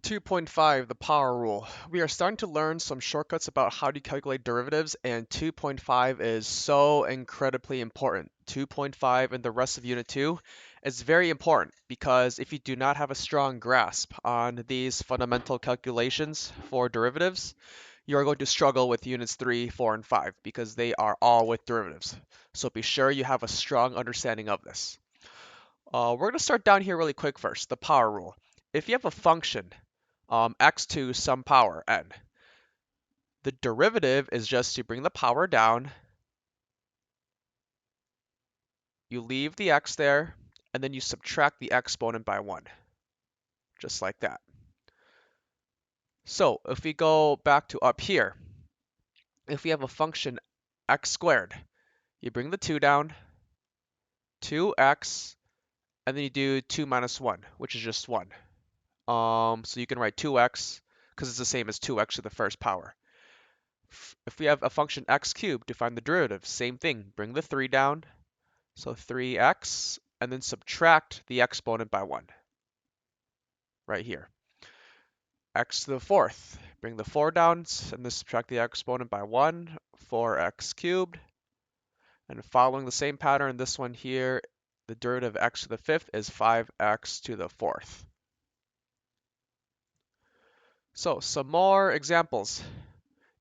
2.5, the power rule. We are starting to learn some shortcuts about how to calculate derivatives, and 2.5 is so incredibly important. 2.5 and the rest of Unit 2 is very important because if you do not have a strong grasp on these fundamental calculations for derivatives, you are going to struggle with Units 3, 4, and 5 because they are all with derivatives. So be sure you have a strong understanding of this. We're going to start down here really quick first, the power rule. If you have a function x to some power n. The derivative is just to bring the power down. You leave the x there, and then you subtract the exponent by 1, just like that. So if we go back to up here, if we have a function x squared, you bring the 2 down, 2x, and then you do 2 minus 1, which is just 1. So you can write 2x, because it's the same as 2x to the first power. If we have a function x cubed to find the derivative, same thing. Bring the 3 down, so 3x, and then subtract the exponent by 1, right here. X to the fourth. Bring the 4 down, and then subtract the exponent by 1, 4x cubed. And following the same pattern, this one here, the derivative of x to the fifth is 5x to the fourth. So some more examples.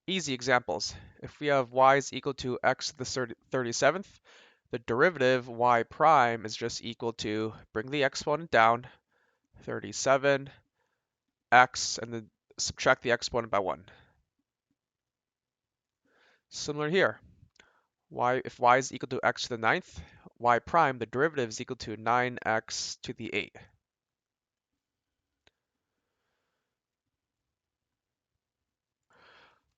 Easy examples. If we have y is equal to x to the 37th, the derivative y prime is just equal to, bring the exponent down, 37, x, and then subtract the exponent by 1. Similar here. If y is equal to x to the 9th, y prime, the derivative is equal to 9x to the 8.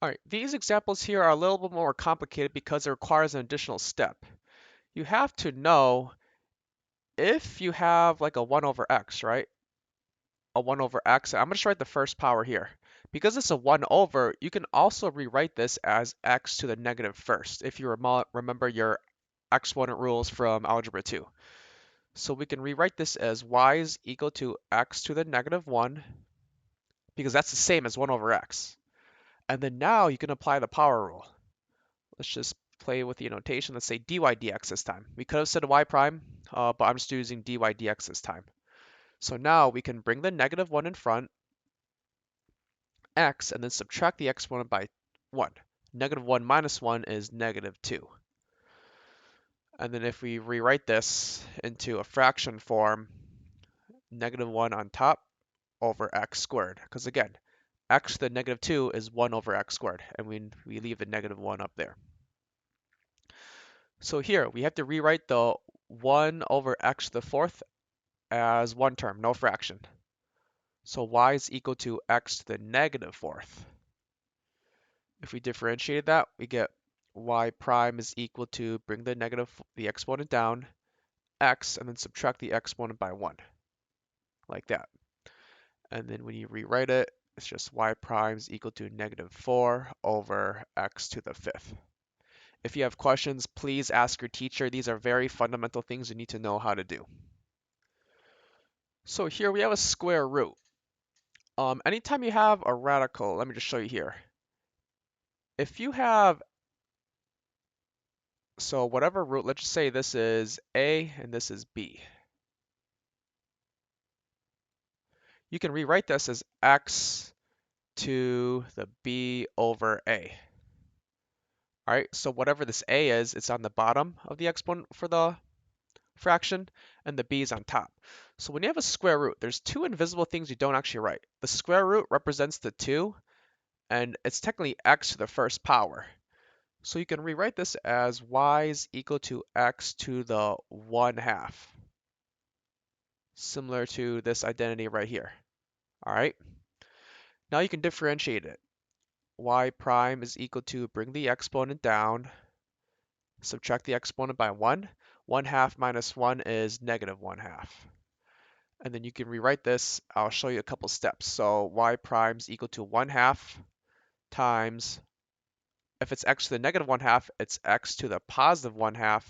Alright, these examples here are a little bit more complicated because it requires an additional step. You have to know if you have like a 1 over x, right? A 1 over x. I'm going to just write the first power here. Because it's a 1 over, you can also rewrite this as x to the negative first, if you remember your exponent rules from Algebra 2. So we can rewrite this as y is equal to x to the negative 1, because that's the same as 1 over x. And then now you can apply the power rule. Let's just play with the notation. Let's say dy dx this time. We could have said y prime, but I'm just using dy dx this time. So now we can bring the negative 1 in front, x, and then subtract the exponent by 1. Negative 1 minus 1 is negative 2. And then if we rewrite this into a fraction form, negative 1 on top over x squared. Because again, x to the negative 2 is 1 over x squared, and we leave the negative 1 up there. So here, we have to rewrite the 1 over x to the fourth as one term, no fraction. So y is equal to x to the negative fourth. If we differentiate that, we get y prime is equal to, bring the exponent down, x, and then subtract the exponent by 1, like that. And then when you rewrite it, it's just y prime is equal to negative 4 over x to the fifth. If you have questions, please ask your teacher. These are very fundamental things you need to know how to do. So here we have a square root. Anytime you have a radical, let me just show you here. If you have, so whatever root, let's just say this is a and this is b. You can rewrite this as x to the b over a. All right, so whatever this a is, it's on the bottom of the exponent for the fraction, and the b is on top. So when you have a square root, there's two invisible things you don't actually write. The square root represents the 2, and it's technically x to the first power. So you can rewrite this as y is equal to x to the 1/2. Similar to this identity right here. All right. Now you can differentiate it. Y prime is equal to, bring the exponent down, subtract the exponent by 1. 1/2 minus 1 is negative 1/2. And then you can rewrite this. I'll show you a couple steps. So y prime is equal to 1/2 times, if it's x to the negative 1/2, it's x to the positive 1/2.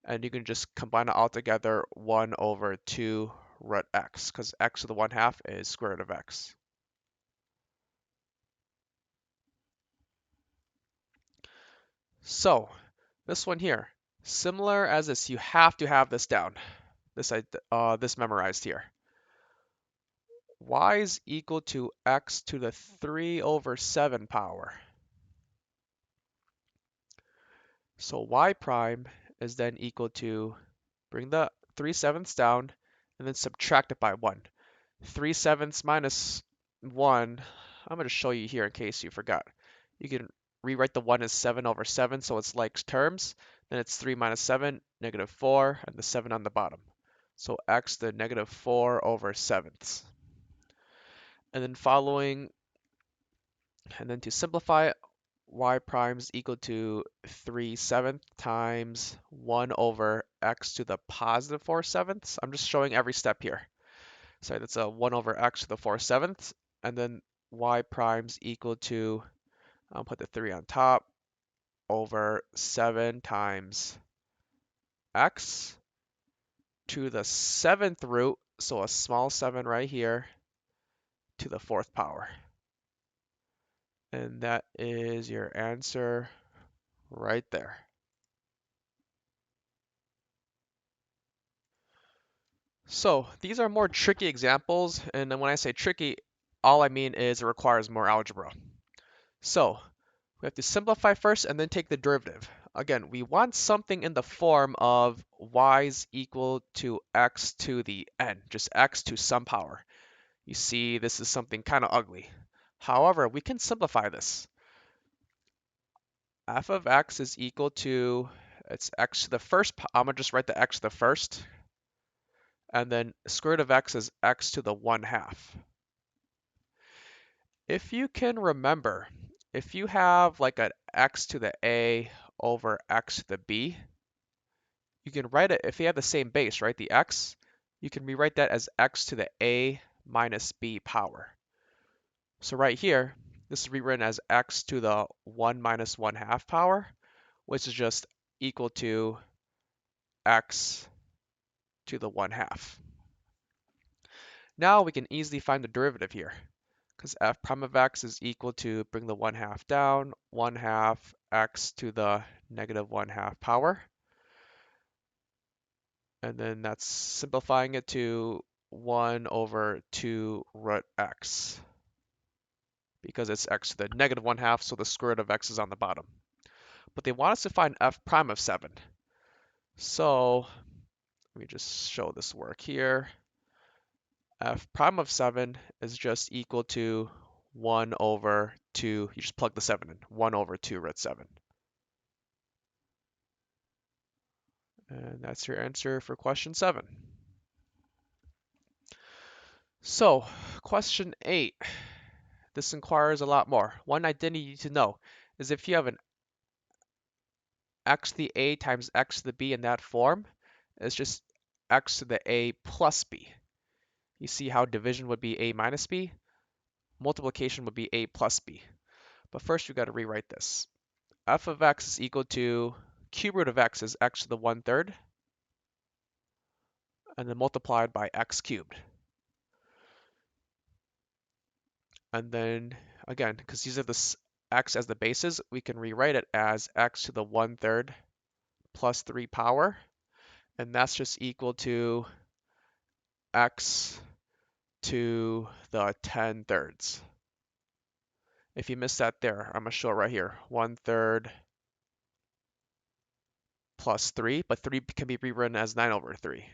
And you can just combine it all together, 1 over 2 root x, because x to the 1/2 is square root of x. So this one here, similar as this, you have to have this down, this memorized here. Y is equal to x to the 3 over 7 power. So y prime is then equal to, bring the 3/7 down and then subtract it by 1. 3/7 minus 1, I'm going to show you here in case you forgot. You can rewrite the 1 as 7 over 7, so it's like terms. Then it's 3 minus 7, negative 4, and the 7 on the bottom. So x to the negative 4 over 7ths. And then to simplify it, y prime is equal to 3/7 times 1 over x to the positive 4/7. I'm just showing every step here. So that's a 1 over x to the 4/7, and then y prime's equal to, I'll put the 3 on top, over 7 times x to the 7th root, so a small 7 right here, to the 4th power. And that is your answer right there. So these are more tricky examples, and then when I say tricky, all I mean is it requires more algebra. So we have to simplify first and then take the derivative. Again, we want something in the form of y is equal to x to the n, just x to some power. You see, this is something kind of ugly. However, we can simplify this. F of x is equal to, it's x to the first, I'm going to just write the x to the first, and then square root of x is x to the 1/2. If you can remember, if you have like an x to the a over x to the b, you can write it, if you have the same base, right, the x, you can rewrite that as x to the a minus b power. So right here, this is rewritten as x to the 1 minus 1/2 power, which is just equal to x to the 1/2. Now we can easily find the derivative here, because f prime of x is equal to, bring the 1/2 down, 1/2 x to the negative 1/2 power. And then that's simplifying it to 1 over 2 root x, because it's x to the negative 1/2, so the square root of x is on the bottom. But they want us to find f prime of 7. So let me just show this work here. F prime of 7 is just equal to 1 over 2, you just plug the 7 in, 1 over 2 root 7. And that's your answer for question 7. So question 8. This inquires a lot more. One I didn't need to know is if you have an x to the a times x to the b in that form, it's just x to the a plus b. You see how division would be a minus b? Multiplication would be a plus b. But first we've got to rewrite this. F of x is equal to, cube root of x is x to the 1/3, and then multiplied by x cubed. And then again, because these are the x as the bases, we can rewrite it as x to the 1/3 plus 3 power, and that's just equal to x to the 10/3. If you missed that there, I'm going to show it right here. 1/3 plus 3, but 3 can be rewritten as 9 over 3.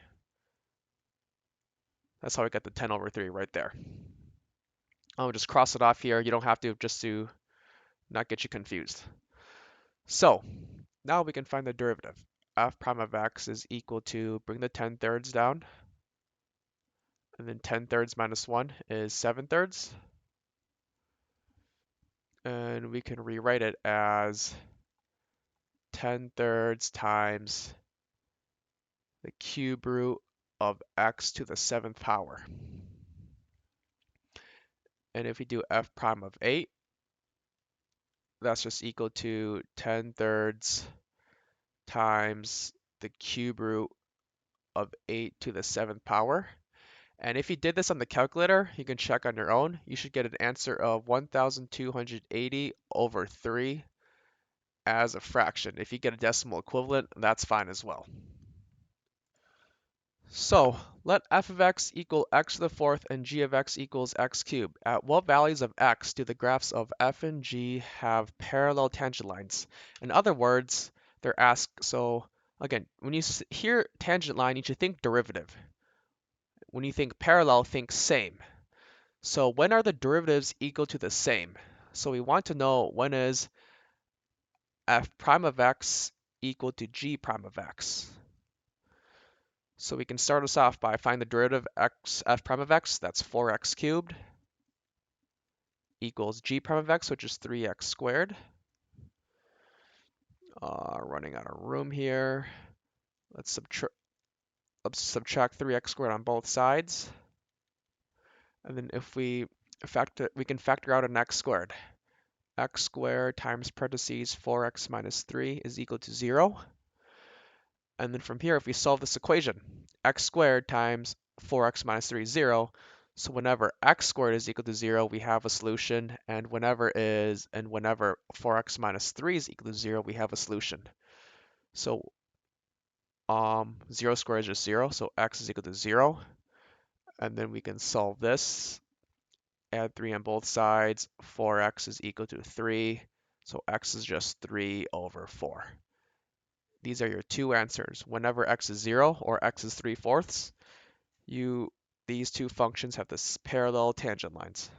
That's how we got the 10 over 3 right there. I'll just cross it off here. You don't have to, just to not get you confused. So now we can find the derivative. F prime of x is equal to, bring the 10/3 down, and then 10/3 minus 1 is 7/3. And we can rewrite it as 10/3 times the cube root of x to the 7th power. And if we do f prime of 8, that's just equal to 10/3 times the cube root of 8 to the 7th power. And if you did this on the calculator, you can check on your own. You should get an answer of 1,280 over 3, as a fraction. If you get a decimal equivalent, that's fine as well. So let f of x equal x to the fourth and g of x equals x cubed. At what values of x do the graphs of f and g have parallel tangent lines? In other words, they're asked, so again, when you hear tangent line, you should think derivative. When you think parallel, think same. So when are the derivatives equal to the same? So we want to know when is f prime of x equal to g prime of x. So we can start us off by finding the derivative f prime of x, that's 4x cubed, equals g prime of x, which is 3x squared. Running out of room here. Let's subtract 3x squared on both sides. And then if we can factor out an x squared. X squared times parentheses 4x minus 3 is equal to 0. And then from here, if we solve this equation, x squared times 4x minus 3 is 0. So whenever x squared is equal to 0, we have a solution. And whenever 4x minus 3 is equal to 0, we have a solution. So 0 squared is just 0, so x is equal to 0. And then we can solve this. Add 3 on both sides. 4x is equal to 3. So x is just 3 over 4. These are your two answers. Whenever x is 0 or x is 3/4, these two functions have this parallel tangent lines.